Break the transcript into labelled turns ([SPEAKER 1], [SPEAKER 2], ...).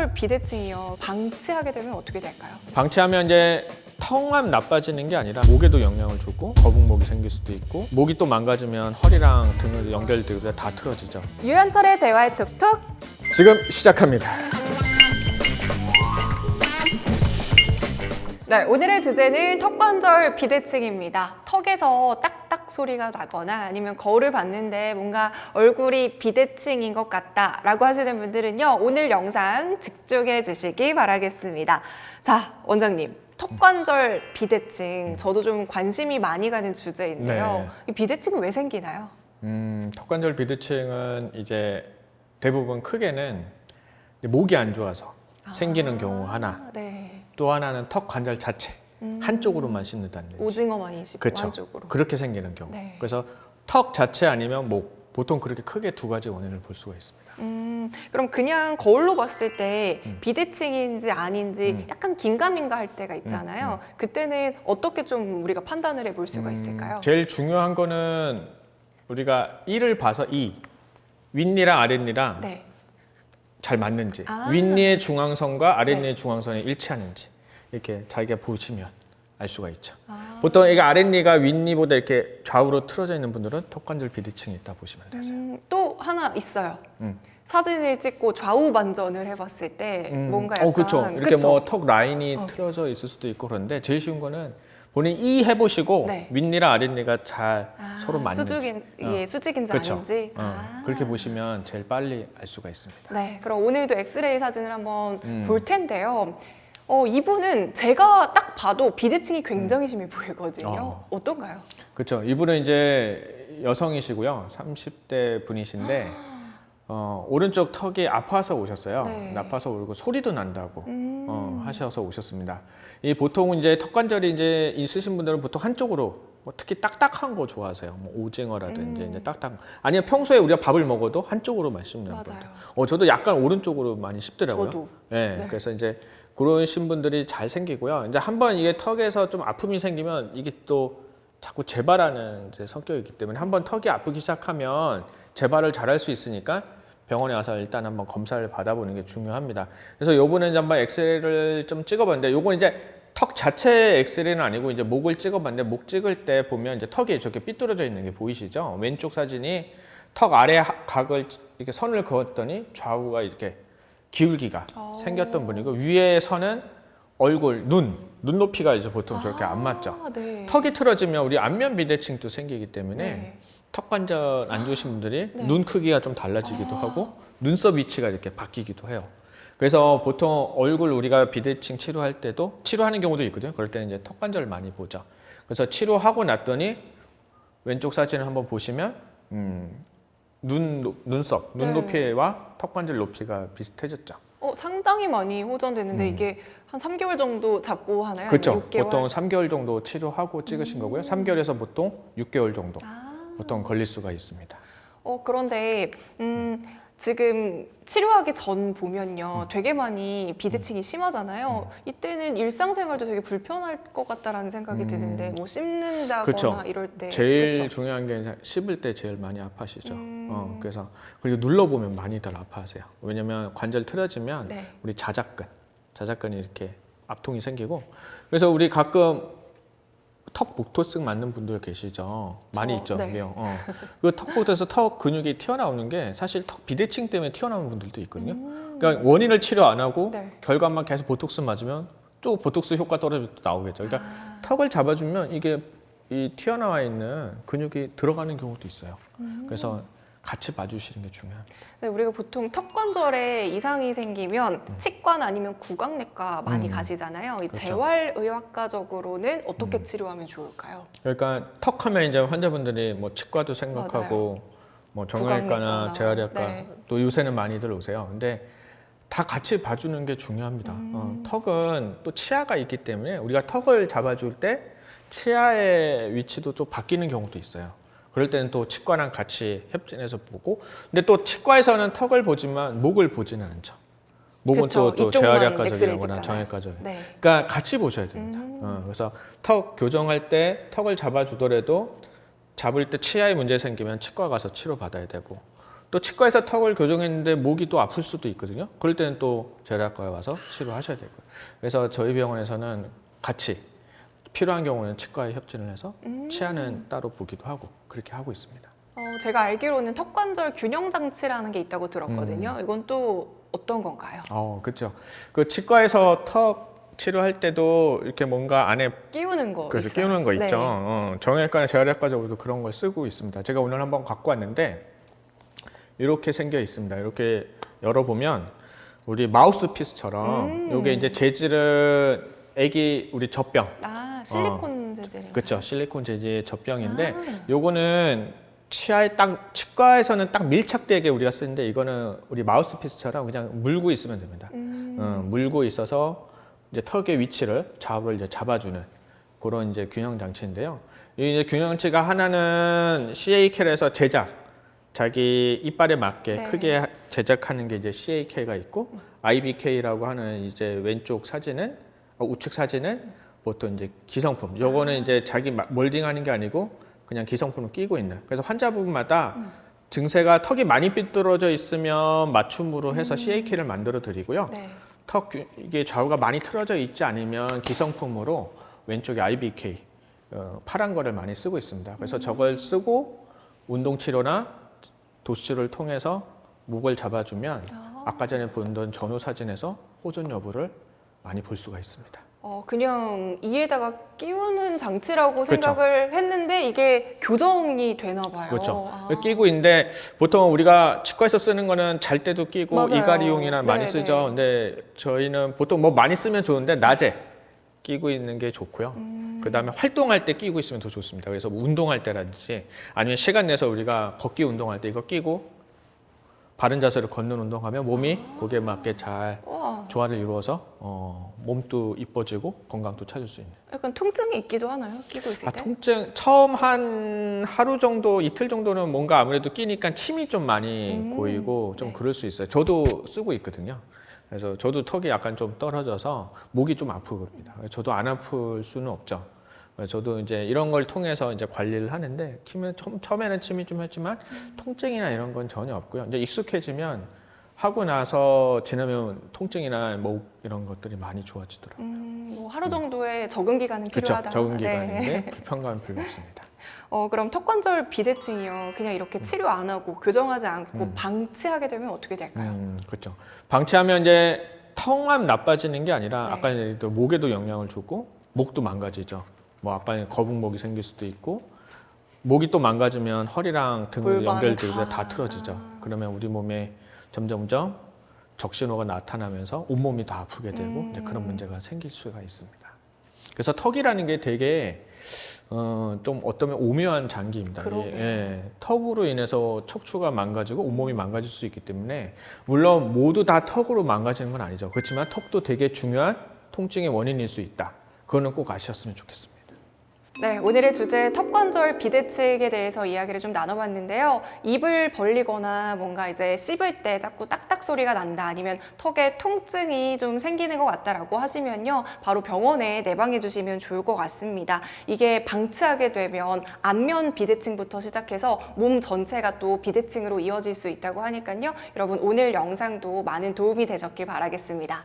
[SPEAKER 1] 관절 비대칭이요. 방치하게 되면 어떻게 될까요?
[SPEAKER 2] 방치하면 이제 턱만 나빠지는 게 아니라 목에도 영향을 주고 거북목이 생길 수도 있고 목이 또 망가지면 허리랑 등을 연결되고 다 틀어지죠.
[SPEAKER 1] 유현철의 재활 툭툭.
[SPEAKER 2] 지금 시작합니다.
[SPEAKER 1] 네, 오늘의 주제는 턱관절 비대칭입니다. 턱에서 딱딱 소리가 나거나 아니면 거울을 봤는데 뭔가 얼굴이 비대칭인 것 같다라고 하시는 분들은요, 오늘 영상 집중해 주시기 바라겠습니다. 자, 원장님. 턱관절 비대칭, 저도 좀 관심이 많이 가는 주제인데요.
[SPEAKER 2] 네.
[SPEAKER 1] 이 비대칭은 왜 생기나요?
[SPEAKER 2] 턱관절 비대칭은 이제 대부분 크게는 목이 안 좋아서 생기는 경우 하나,
[SPEAKER 1] 네.
[SPEAKER 2] 또 하나는 턱 관절 자체 한쪽으로만 씹는다든지.
[SPEAKER 1] 오징어만이 씹고
[SPEAKER 2] 그렇죠.
[SPEAKER 1] 한쪽으로.
[SPEAKER 2] 그렇게 생기는 경우.
[SPEAKER 1] 네.
[SPEAKER 2] 그래서 턱 자체 아니면 목, 보통 그렇게 크게 두 가지 원인을 볼 수가 있습니다.
[SPEAKER 1] 그럼 그냥 거울로 봤을 때 비대칭인지 아닌지 약간 긴가민가 할 때가 있잖아요. 그때는 어떻게 좀 우리가 판단을 해볼 수가 있을까요?
[SPEAKER 2] 제일 중요한 거는 우리가 이를 봐서 윗니랑 아랫니랑
[SPEAKER 1] 네.
[SPEAKER 2] 잘 맞는지,
[SPEAKER 1] 아.
[SPEAKER 2] 윗니의 중앙선과 아랫니의
[SPEAKER 1] 네.
[SPEAKER 2] 중앙선이 일치하는지 이렇게 자기가 보시면 알 수가 있죠.
[SPEAKER 1] 아.
[SPEAKER 2] 보통 이게 아랫니가 윗니보다 이렇게 좌우로 틀어져 있는 분들은 턱관절 비대칭이 있다 보시면 되세요.
[SPEAKER 1] 또 하나 있어요.
[SPEAKER 2] 음.
[SPEAKER 1] 사진을 찍고 좌우 반전을 해봤을 때 뭔가 약간
[SPEAKER 2] 그렇죠. 이렇게
[SPEAKER 1] 그쵸?
[SPEAKER 2] 뭐 턱 라인이 틀어져 있을 수도 있고 그런데 제일 쉬운 거는 본인 이 해보시고
[SPEAKER 1] 네.
[SPEAKER 2] 윗니랑 아랫니가 잘 서로 맞는지,
[SPEAKER 1] 수직인지
[SPEAKER 2] 그렇죠.
[SPEAKER 1] 아닌지.
[SPEAKER 2] 그렇게 보시면 제일 빨리 알 수가 있습니다.
[SPEAKER 1] 네, 그럼 오늘도 엑스레이 사진을 한번 볼 텐데요. 이분은 제가 딱 봐도 비대칭이 굉장히 심해 보이거든요. 어떤가요?
[SPEAKER 2] 그렇죠. 이분은 이제 여성이시고요, 30대 분이신데 오른쪽 턱이 아파서 오셨어요.
[SPEAKER 1] 네.
[SPEAKER 2] 아파서 오고 소리도 난다고 하셔서 오셨습니다. 이 보통 이제 턱관절이 이제 있으신 분들은 보통 한쪽으로 뭐 특히 딱딱한 거 좋아하세요. 뭐 오징어라든지 이제 딱딱. 아니면 평소에 우리가 밥을 먹어도 한쪽으로만 씹는
[SPEAKER 1] 맞아요.
[SPEAKER 2] 분들. 저도 약간 오른쪽으로 많이 씹더라고요.
[SPEAKER 1] 저도.
[SPEAKER 2] 네,
[SPEAKER 1] 네.
[SPEAKER 2] 그래서 이제 그런 신분들이 잘 생기고요. 이제 한번 이게 턱에서 좀 아픔이 생기면 이게 또 자꾸 재발하는 이제 성격이기 때문에 한번 턱이 아프기 시작하면 재발을 잘할 수 있으니까 병원에 와서 일단 한번 검사를 받아보는 게 중요합니다. 그래서 요번에 한번 엑스레이를 좀 찍어봤는데, 요건 이제 턱 자체 엑스레이는 아니고 이제 목을 찍어봤는데, 목 찍을 때 보면 이제 턱이 저렇게 삐뚤어져 있는 게 보이시죠? 왼쪽 사진이 턱 아래 각을 이렇게 선을 그었더니 좌우가 이렇게 기울기가 생겼던 분이고, 위에 선은 얼굴, 눈높이가 이제 보통 저렇게 안 맞죠.
[SPEAKER 1] 네.
[SPEAKER 2] 턱이 틀어지면 우리 안면 비대칭도 생기기 때문에
[SPEAKER 1] 네.
[SPEAKER 2] 턱관절 안 좋으신 분들이
[SPEAKER 1] 네.
[SPEAKER 2] 눈 크기가 좀 달라지기도 하고 눈썹 위치가 이렇게 바뀌기도 해요. 그래서 보통 얼굴 우리가 비대칭 치료할 때도 치료하는 경우도 있거든요. 그럴 때는 이제 턱관절을 많이 보죠. 그래서 치료하고 났더니 왼쪽 사진을 한번 보시면 눈썹, 눈 높이와 턱관절 높이가 비슷해졌죠.
[SPEAKER 1] 상당히 많이 호전됐는데 이게 한 3개월 정도 잡고 하나요?
[SPEAKER 2] 그렇죠.
[SPEAKER 1] 아니면 6개월?
[SPEAKER 2] 보통 3개월 정도 치료하고 찍으신 거고요. 3개월에서 보통 6개월 정도 보통 걸릴 수가 있습니다.
[SPEAKER 1] 그런데 지금 치료하기 전 보면요, 되게 많이 비대칭이 심하잖아요. 이때는 일상생활도 되게 불편할 것 같다라는 생각이 드는데, 뭐 씹는다거나
[SPEAKER 2] 그쵸.
[SPEAKER 1] 이럴 때
[SPEAKER 2] 제일
[SPEAKER 1] 그쵸?
[SPEAKER 2] 중요한 게 씹을 때 제일 많이 아파하시죠. 그래서 그리고 눌러보면 많이들 아파하세요. 왜냐면 관절 틀어지면
[SPEAKER 1] 네.
[SPEAKER 2] 우리 자작근이 이렇게 압통이 생기고, 그래서 우리 가끔 턱 복토쓱 맞는 분들 계시죠. 많이 있죠.
[SPEAKER 1] 네.
[SPEAKER 2] 그 턱 복토에서 턱 근육이 튀어나오는 게 사실 턱 비대칭 때문에 튀어나오는 분들도 있거든요. 그러니까 원인을 치료 안 하고
[SPEAKER 1] 네.
[SPEAKER 2] 결과만 계속 보톡스 맞으면 또 보톡스 효과 떨어지면 또 나오겠죠. 그러니까 턱을 잡아주면 이게 이 튀어나와 있는 근육이 들어가는 경우도 있어요. 그래서 같이 봐주시는 게 중요합니다.
[SPEAKER 1] 네, 우리가 보통 턱관절에 이상이 생기면 치과나 아니면 구강내과 많이 가시잖아요. 이
[SPEAKER 2] 그렇죠.
[SPEAKER 1] 재활의학과적으로는 어떻게 치료하면 좋을까요?
[SPEAKER 2] 그러니까 턱하면 이제 환자분들이 뭐 치과도 생각하고 뭐 정형외과나
[SPEAKER 1] 구강내과나.
[SPEAKER 2] 재활의학과
[SPEAKER 1] 네.
[SPEAKER 2] 또 요새는 많이들 오세요. 근데 다 같이 봐주는 게 중요합니다. 턱은 또 치아가 있기 때문에 우리가 턱을 잡아줄 때 치아의 위치도 좀 바뀌는 경우도 있어요. 그럴 때는 또 치과랑 같이 협진해서 보고, 근데 또 치과에서는 턱을 보지만 목을 보지는 않죠. 목은
[SPEAKER 1] 그쵸,
[SPEAKER 2] 또
[SPEAKER 1] 이쪽만
[SPEAKER 2] 재활의학과적이거나
[SPEAKER 1] 엑스레이
[SPEAKER 2] 정형외과적이에요.
[SPEAKER 1] 네.
[SPEAKER 2] 그러니까 같이 보셔야 됩니다. 그래서 턱 교정할 때 턱을 잡아주더라도 잡을 때 치아에 문제 생기면 치과 가서 치료 받아야 되고, 또 치과에서 턱을 교정했는데 목이 또 아플 수도 있거든요. 그럴 때는 또 재활과에 와서 치료하셔야 되고요. 그래서 저희 병원에서는 같이 필요한 경우는 치과에 협진을 해서 치아는 따로 보기도 하고 그렇게 하고 있습니다.
[SPEAKER 1] 제가 알기로는 턱관절 균형 장치라는 게 있다고 들었거든요. 이건 또 어떤 건가요?
[SPEAKER 2] 그렇죠. 그 치과에서 턱 치료할 때도 이렇게 뭔가 안에
[SPEAKER 1] 끼우는 거
[SPEAKER 2] 그래서
[SPEAKER 1] 있어요.
[SPEAKER 2] 끼우는 거
[SPEAKER 1] 네.
[SPEAKER 2] 있죠. 정형외과나 재활외과적으로도 그런 걸 쓰고 있습니다. 제가 오늘 한번 갖고 왔는데 이렇게 생겨 있습니다. 이렇게 열어보면 우리 마우스피스처럼 이게 이제 재질은 애기 우리 젖병.
[SPEAKER 1] 실리콘 재질인가요?
[SPEAKER 2] 그렇죠. 실리콘 재질의 젖병인데 요거는 치과에서는 딱 밀착되게 우리가 쓰는데 이거는 우리 마우스피스처럼 그냥 물고 있으면 됩니다. 물고 있어서 이제 턱의 위치를 좌우를 이제 잡아주는 그런 이제 균형 장치인데요. 이 이제 균형 장치가 하나는 CAK에서 자기 이빨에 맞게
[SPEAKER 1] 네.
[SPEAKER 2] 크게 제작하는 게 이제 CAK가 있고 IBK라고 하는 이제 왼쪽 사진은 우측 사진은 보통 이제 기성품. 요거는 이제 자기 몰딩하는 게 아니고 그냥 기성품을 끼고 있는. 그래서 환자분마다 증세가 턱이 많이 삐뚤어져 있으면 맞춤으로 해서 CAK를 만들어 드리고요.
[SPEAKER 1] 네.
[SPEAKER 2] 이게 좌우가 많이 틀어져 있지 않으면 기성품으로 왼쪽에 IBK 파란 거를 많이 쓰고 있습니다. 그래서 저걸 쓰고 운동 치료나 도수 치료를 통해서 목을 잡아주면 아까 전에 보던 전후 사진에서 호전 여부를 많이 볼 수가 있습니다.
[SPEAKER 1] 그냥 이에다가 끼우는 장치라고 생각을 했는데 이게 교정이 되나 봐요.
[SPEAKER 2] 그렇죠. 끼고 있는데 보통 우리가 치과에서 쓰는 거는 잘 때도 끼고
[SPEAKER 1] 맞아요.
[SPEAKER 2] 이갈이용이나 많이
[SPEAKER 1] 네,
[SPEAKER 2] 쓰죠. 근데 저희는 보통 뭐 많이 쓰면 좋은데 낮에 끼고 있는 게 좋고요. 그다음에 활동할 때 끼고 있으면 더 좋습니다. 그래서 뭐 운동할 때라든지 아니면 시간 내서 우리가 걷기 운동할 때 이거 끼고 바른 자세로 걷는 운동하면 몸이 거기에 맞게 잘 조화를 이루어서 몸도 이뻐지고 건강도 찾을 수 있는.
[SPEAKER 1] 약간 통증이 있기도 하나요? 끼고 있을 때?
[SPEAKER 2] 통증 처음 한 하루 정도 이틀 정도는 뭔가 아무래도 끼니까 침이 좀 많이 고이고 좀
[SPEAKER 1] 네.
[SPEAKER 2] 그럴 수 있어요. 저도 쓰고 있거든요. 그래서 저도 턱이 약간 좀 떨어져서 목이 좀 아프거든요. 저도 안 아플 수는 없죠. 저도 이제 이런 걸 통해서 이제 관리를 하는데 처음에는 침이 좀 했지만 통증이나 이런 건 전혀 없고요. 이제 익숙해지면 하고 나서 지나면 통증이나 목 이런 것들이 많이 좋아지더라고요.
[SPEAKER 1] 뭐 하루 정도의 적응 기간은
[SPEAKER 2] 그렇죠.
[SPEAKER 1] 필요하다.
[SPEAKER 2] 적응
[SPEAKER 1] 네.
[SPEAKER 2] 기간인데 불편감은 별로 없습니다.
[SPEAKER 1] 그럼 턱관절 비대칭이요. 그냥 이렇게 치료 안 하고 교정하지 않고 방치하게 되면 어떻게 될까요?
[SPEAKER 2] 그렇죠. 방치하면 이제 턱만 나빠지는 게 아니라
[SPEAKER 1] 네.
[SPEAKER 2] 아까 얘기했던 목에도 영향을 주고 목도 망가지죠. 뭐 아까 거북목이 생길 수도 있고 목이 또 망가지면 허리랑 등으로
[SPEAKER 1] 골반
[SPEAKER 2] 연결되고 다 틀어지죠. 그러면 우리 몸에 점점점 적신호가 나타나면서 온몸이 다 아프게 되고 이제 그런 문제가 생길 수가 있습니다. 그래서 턱이라는 게 되게 좀 어쩌면 오묘한 장기입니다.
[SPEAKER 1] 그러게요.
[SPEAKER 2] 턱으로 인해서 척추가 망가지고 온몸이 망가질 수 있기 때문에 물론 모두 다 턱으로 망가지는 건 아니죠. 그렇지만 턱도 되게 중요한 통증의 원인일 수 있다. 그거는 꼭 아셨으면 좋겠습니다.
[SPEAKER 1] 네, 오늘의 주제 턱관절 비대칭에 대해서 이야기를 좀 나눠봤는데요. 입을 벌리거나 뭔가 이제 씹을 때 자꾸 딱딱 소리가 난다, 아니면 턱에 통증이 좀 생기는 것 같다라고 하시면요, 바로 병원에 내방해 주시면 좋을 것 같습니다. 이게 방치하게 되면 안면 비대칭부터 시작해서 몸 전체가 또 비대칭으로 이어질 수 있다고 하니까요. 여러분 오늘 영상도 많은 도움이 되셨길 바라겠습니다.